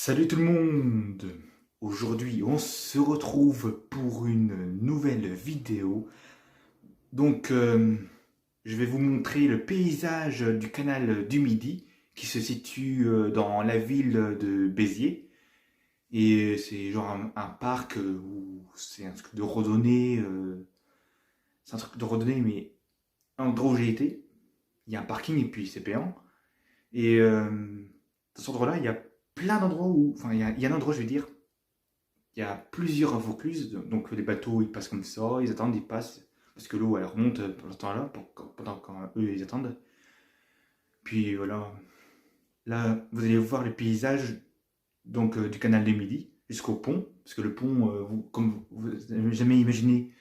Salut tout le monde! Aujourd'hui, on se retrouve pour une nouvelle vidéo. Donc, je vais vous montrer le paysage du canal du Midi qui se situe dans la ville de Béziers. Et c'est genre un parc où c'est un truc de randonnée. C'est un truc de randonnée, mais un endroit où j'ai été, il y a un parking et puis c'est payant. Et dans cet endroit-là, il y a plein d'endroits où. Enfin, il y a un endroit, je vais dire. Il y a plusieurs Vaucluse, donc les bateaux ils passent comme ça, ils attendent, ils passent, parce que l'eau elle remonte pendant ce temps-là, pendant quand eux ils attendent. Puis voilà, là vous allez voir les paysages donc, du canal du Midi jusqu'au pont, parce que le pont, comme vous n'avez jamais imaginé,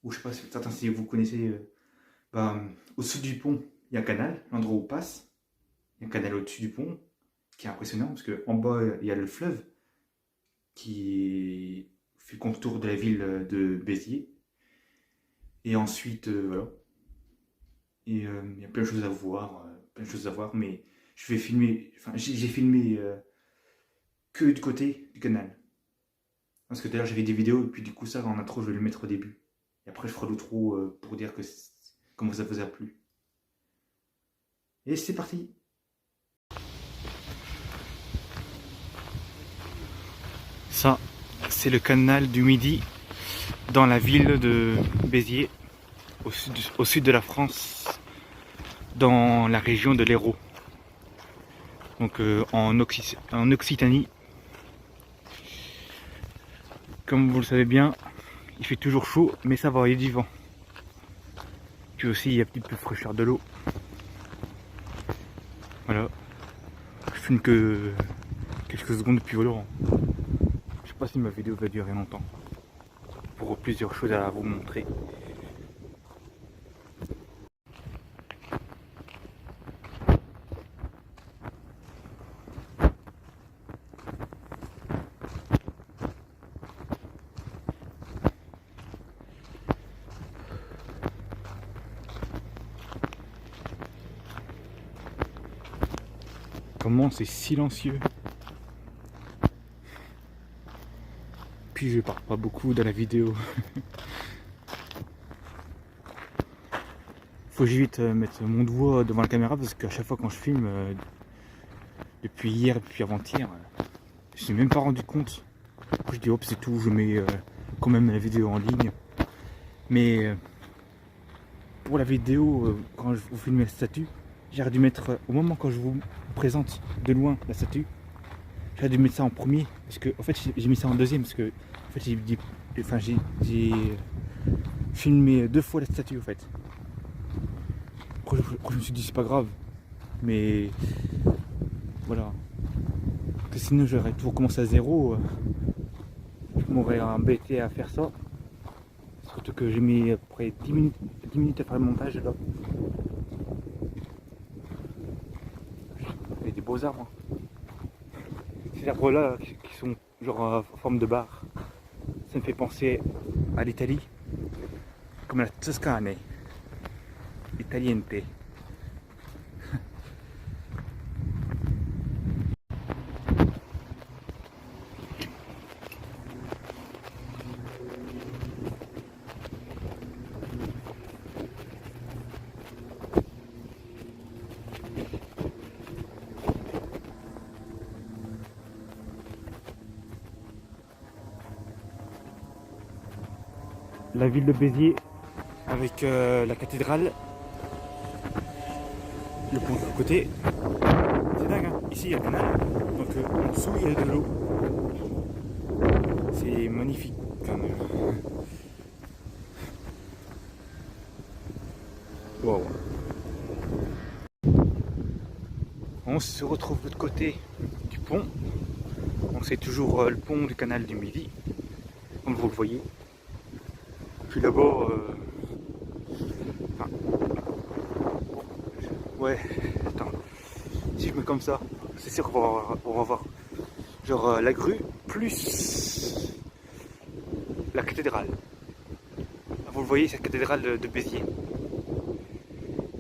ou je sais pas, certains si vous connaissez, bah, au-dessus du pont il y a un canal, l'endroit où on passe, il y a un canal au-dessus du pont qui est impressionnant, parce qu'en bas il y a le fleuve qui fait le contour de la ville de Béziers. Et ensuite, voilà. Et il y a plein de choses à voir, plein de choses à voir, mais je vais filmer, enfin j'ai filmé que du côté du canal. Parce que d'ailleurs j'avais des vidéos, et puis du coup ça, en intro, je vais le mettre au début. Et après je ferai l'outro pour dire comment ça vous a plu. Et c'est parti! Ça, c'est le canal du Midi dans la ville de Béziers, au sud de la France, dans la région de l'Hérault. Donc en Occitanie. Comme vous le savez bien, il fait toujours chaud, mais ça va, il y a du vent. Puis aussi, il y a un petit peu de fraîcheur de l'eau. Voilà. Je filme que quelques secondes depuis Oloron. Je sais pas si ma vidéo va durer longtemps. Pour plusieurs choses à vous montrer. Comment c'est silencieux. Puis je parle pas beaucoup dans la vidéo. Faut que j'évite mettre mon doigt devant la caméra parce qu'à chaque fois quand je filme, depuis hier et depuis avant-hier, je ne suis même pas rendu compte. Je dis hop c'est tout, je mets quand même la vidéo en ligne. Mais pour la vidéo, quand je vous filme la statue, j'aurais dû mettre, au moment quand je vous présente de loin la statue, j'aurais dû mettre ça en premier. Parce que en fait j'ai mis ça en deuxième parce que en fait j'ai filmé deux fois la statue en fait. Après, je me suis dit c'est pas grave. Mais voilà. Que sinon j'aurais tout recommencé à zéro. Je m'aurais embêté à faire ça. Surtout que j'ai mis à peu près 10 minutes à faire le montage là. Il y a des beaux arbres. Ces arbres là qui sont genre en forme de barre. Ça me fait penser à l'Italie. Comme la Toscane. Italiente. La ville de Béziers avec la cathédrale, le pont de côté. C'est dingue, hein. Ici il y a le canal, donc en dessous il y a de l'eau. C'est magnifique quand même. Wow. On se retrouve de l'autre côté du pont. Donc c'est toujours le pont du canal du Midi, comme vous le voyez. Puis là-bas, enfin, ouais, attends, si je mets comme ça, c'est sûr qu'on va voir genre la grue plus la cathédrale. Vous le voyez, cette cathédrale de Béziers.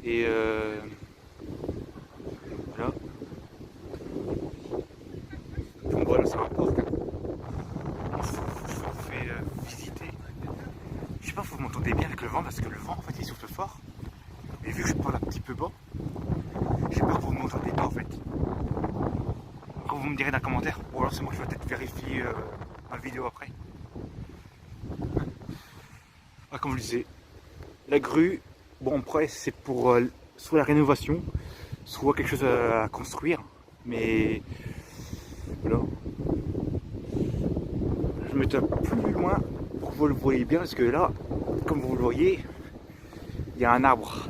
Et voilà. Donc voilà. c'est un parc. Je vous fais visiter. Je sais pas si vous m'entendez bien avec le vent parce que le vent en fait il souffle fort. Et vu que je parle un petit peu bas, j'ai peur que vous ne m'entendez pas en fait. Après vous me direz dans les commentaires, ou alors c'est moi qui vais peut-être vérifier ma vidéo après. Ah, comme je le disais, la grue, bon après c'est pour soit la rénovation, soit quelque chose à construire. Mais voilà. Je me tape plus loin pour que vous le voyez bien parce que là, comme vous le voyez, il y a un arbre.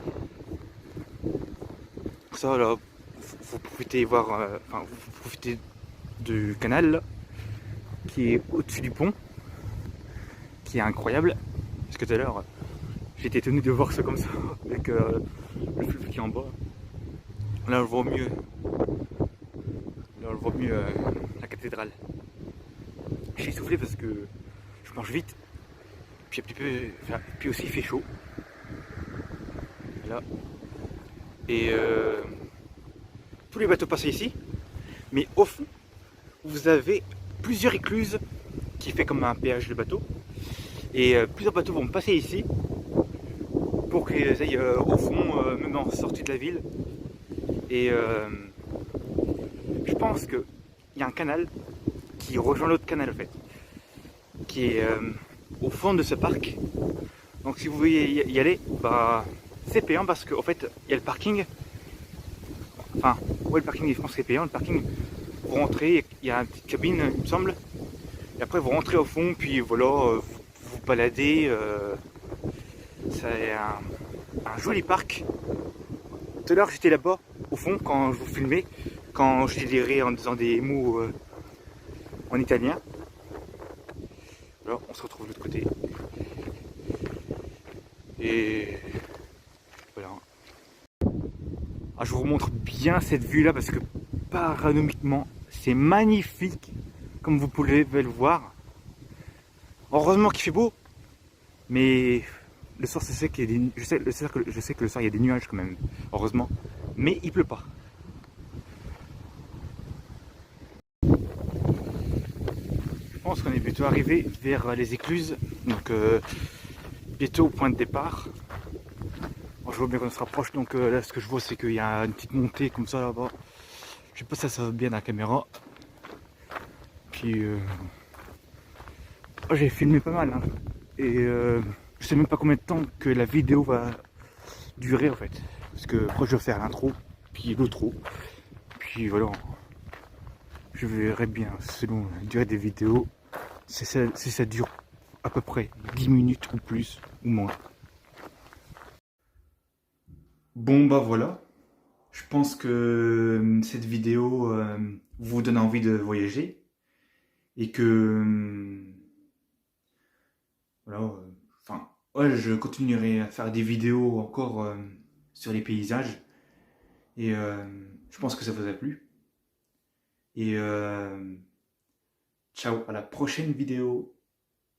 Ça là, vous profitez voir, enfin vous profitez du canal là, qui est au-dessus du pont, qui est incroyable. Parce que tout à l'heure, j'étais étonné de voir ça comme ça, avec le fleuve qui est en bas. Là on le voit mieux. Là on le voit mieux la cathédrale. J'ai soufflé parce que je marche vite, puis un petit peu, enfin, puis aussi il fait chaud. Là. Et tous les bateaux passent ici, mais au fond, vous avez plusieurs écluses qui fait comme un péage de bateau. Et plusieurs bateaux vont passer ici pour qu'ils aillent au fond, même en sortie de la ville. Et je pense qu'il y a un canal qui rejoint l'autre canal en fait, qui est au fond de ce parc. Donc si vous voulez y aller, bah, c'est payant parce qu'en fait il y a le parking. Enfin, ouais, le parking, je pense que c'est payant. Le parking, vous rentrez, il y a une petite cabine, il me semble. Et après, vous rentrez au fond, puis voilà, vous baladez. C'est un joli parc. Tout à l'heure, j'étais là-bas, au fond, quand je vous filmais, quand je délirais en disant des mots en italien. Alors, on se retrouve de l'autre côté. Et voilà. Ah, je vous montre bien cette vue-là parce que panoramiquement, c'est magnifique, comme vous pouvez le voir. Heureusement qu'il fait beau, mais le soir, je sais que le soir il y a des nuages quand même, heureusement, mais il pleut pas. Je pense qu'on est bientôt arrivé vers les écluses, donc bientôt au point de départ. Bon, je vois bien qu'on se rapproche, donc là ce que je vois c'est qu'il y a une petite montée comme ça là-bas. Je sais pas si ça va bien dans la caméra. Puis j'ai filmé pas mal, hein. Et je sais même pas combien de temps que la vidéo va durer en fait. Parce que après je vais faire l'intro, puis l'outro, puis voilà. Je verrai bien selon la durée des vidéos si ça dure à peu près 10 minutes ou plus ou moins. Bon bah voilà, je pense que cette vidéo vous donne envie de voyager et que voilà, enfin ouais, je continuerai à faire des vidéos encore sur les paysages et je pense que ça vous a plu et ciao à la prochaine vidéo.